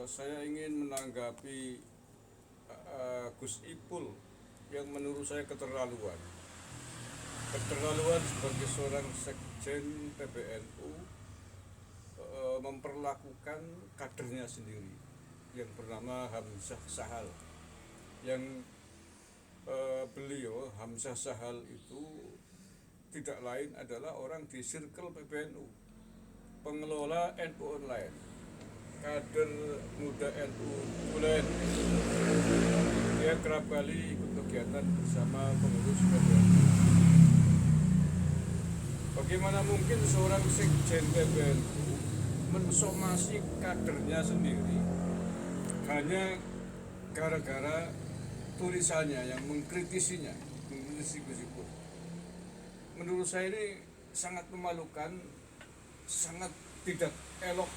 Saya ingin menanggapi Gus Ipul yang menurut saya keterlaluan. Keterlaluan sebagai seorang sekjen PBNU memperlakukan kadernya sendiri yang bernama Hamzah Sahal. Yang beliau Hamzah Sahal itu tidak lain adalah orang di circle PBNU, pengelola NU Online, kader muda NU Tulen. Dia kerap kali ikut kegiatan bersama pengurus PBNU. Bagaimana mungkin seorang sekjen PBNU mensomasi kadernya sendiri hanya gara-gara tulisannya yang mengkritisi Gus Ipul. Menurut saya ini sangat memalukan, sangat tidak elok.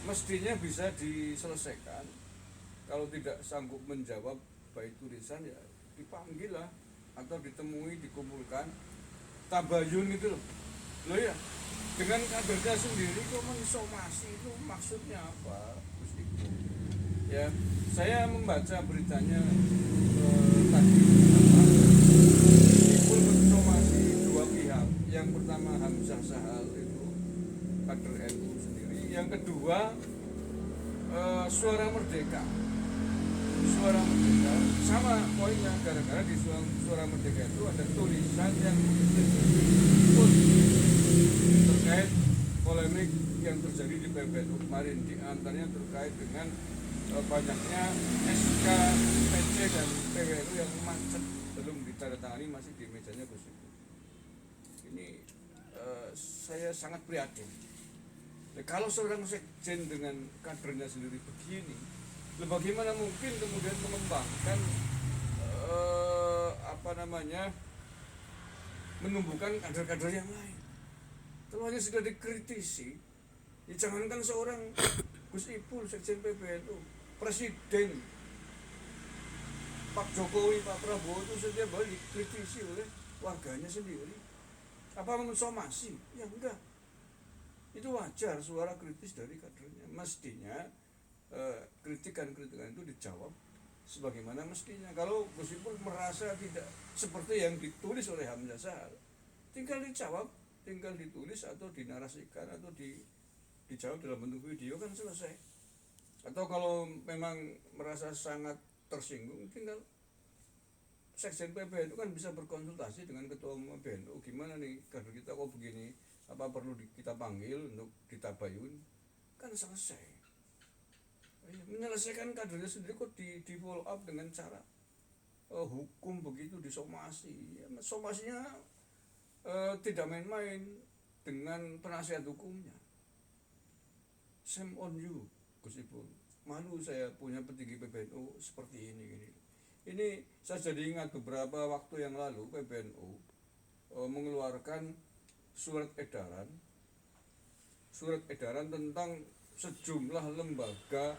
Mestinya bisa diselesaikan. Kalau tidak sanggup menjawab baik tulisan, ya dipanggil lah, atau ditemui, dikumpulkan, tabayun gitu loh. Loh ya, dengan kadernya sendiri kok mensomasi, itu maksudnya apa, Gus Ipul? Ya, saya membaca beritanya tadi, Ipul mensomasi dua pihak. Yang pertama Hamzah Sahal itu kader NU sendiri, yang kedua Suara Merdeka. Suara Merdeka sama poinnya, gara-gara di Suara Merdeka itu ada tulisan yang terkait polemik yang terjadi di PBNU kemarin, di antaranya terkait dengan banyaknya SK, PC dan PWNU yang macet belum ditandatangani, masih di mejanya Gus Ipul. Ini saya sangat prihatin. Kalau seorang sekjen dengan kadernya sendiri begini, bagaimana mungkin kemudian mengembangkan menumbuhkan kader-kader yang lain? Kalau hanya sudah dikritisi, ya jangankan seorang Gus Ipul, sekjen PBNU, presiden Pak Jokowi, Pak Prabowo itu setiap hari dikritisi oleh warganya sendiri. Apa mensomasi? Ya enggak. Itu wajar suara kritis dari kadernya. Mestinya kritikan-kritikan itu dijawab sebagaimana mestinya. Kalau Gus Ipul merasa tidak seperti yang ditulis oleh Hamzah Sahal, tinggal dijawab, tinggal ditulis atau dinarasikan atau dijawab dalam bentuk video, kan selesai. Atau kalau memang merasa sangat tersinggung, tinggal sekjen PBNU kan bisa berkonsultasi dengan ketua umum PBNU, gimana nih kader kita kok begini, apa perlu kita panggil untuk ditabayun, kan selesai. Menyelesaikan kadernya sendiri kok di follow up dengan cara hukum begitu, disomasi. Ya, somasinya tidak main-main dengan penasihat hukumnya. Shame on you, Gus Ipul. Malu saya punya petinggi PBNU seperti ini. Ini saya jadi ingat beberapa waktu yang lalu PBNU mengeluarkan surat edaran tentang sejumlah lembaga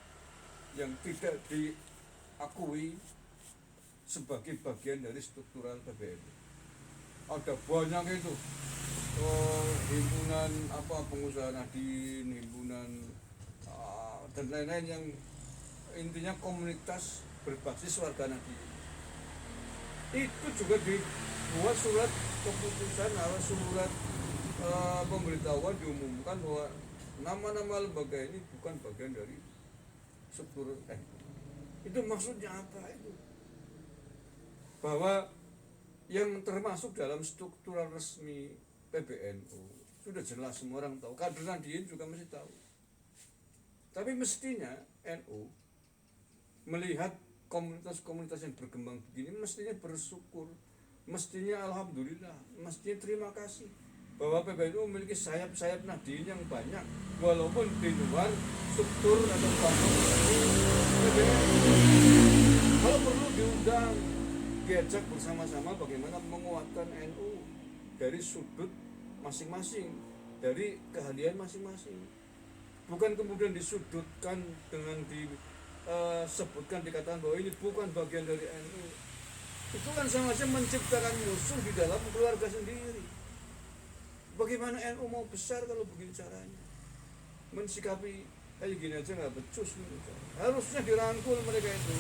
yang tidak diakui sebagai bagian dari struktural PBNU. Ada banyak itu, himpunan pengusaha Nadine, himpunan dan lain-lain yang intinya komunitas berbasis warga Nadine. Itu juga dibuat surat keputusan atau surat pemberitahuan, diumumkan bahwa nama-nama lembaga ini bukan bagian dari struktur. Itu maksudnya apa itu? Bahwa yang termasuk dalam struktural resmi PBNU sudah jelas, semua orang tahu, kader Nadien juga mesti tahu. Tapi mestinya NU melihat komunitas-komunitas yang berkembang begini mestinya bersyukur, mestinya alhamdulillah, mestinya terima kasih bahwa PBNU memiliki sayap-sayap Nadien yang banyak, walaupun di luar struktur atau bangun PBNU. Kalau perlu diundang, diajak bersama-sama bagaimana menguatkan NU dari sudut masing-masing, dari keahlian masing-masing. Bukan kemudian disudutkan dengan disebutkan, dikatakan bahwa ini bukan bagian dari NU. Itu kan sama saja menciptakan musuh di dalam keluarga sendiri. Bagaimana NU mau besar kalau begini caranya? Mensikapi kayak gini aja nggak becus mereka. Harusnya dirangkul mereka itu,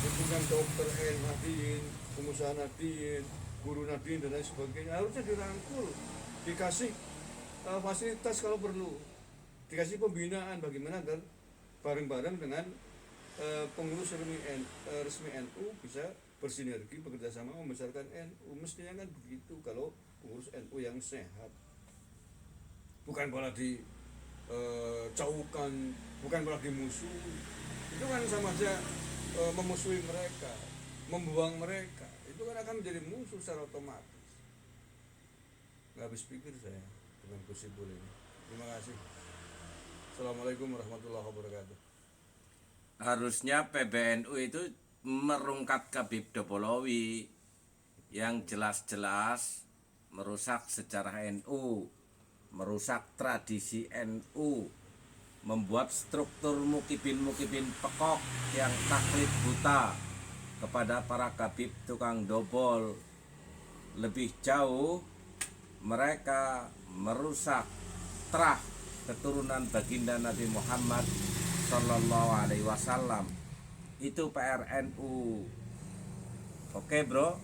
hubungan dokter Nahdien, pengusaha Nahdien, guru Nahdien dan lain sebagainya, harusnya dirangkul, dikasih fasilitas kalau perlu, dikasih pembinaan bagaimana agar bareng-bareng dengan pengurus resmi NU bisa bersinergi bekerja sama membesarkan NU. Mestinya kan begitu kalau pengurus NU yang sehat, bukan malah jauhkan, bukan malah dimusuhi. Itu kan sama aja memusuhi mereka, membuang mereka. Itu kan akan menjadi musuh secara otomatis. Nggak habis pikir saya dengan kesimpulan ini. Terima kasih. Assalamualaikum warahmatullahi wabarakatuh. Harusnya PBNU itu merungkat Habib Dopolowi yang jelas-jelas merusak sejarah NU, merusak tradisi NU, membuat struktur mukibin-mukibin pekok yang taklid buta kepada para kabib tukang dobol. Lebih jauh, mereka merusak terah keturunan baginda Nabi Muhammad Sallallahu Alaihi Wasallam. Itu PR NU. Oke bro.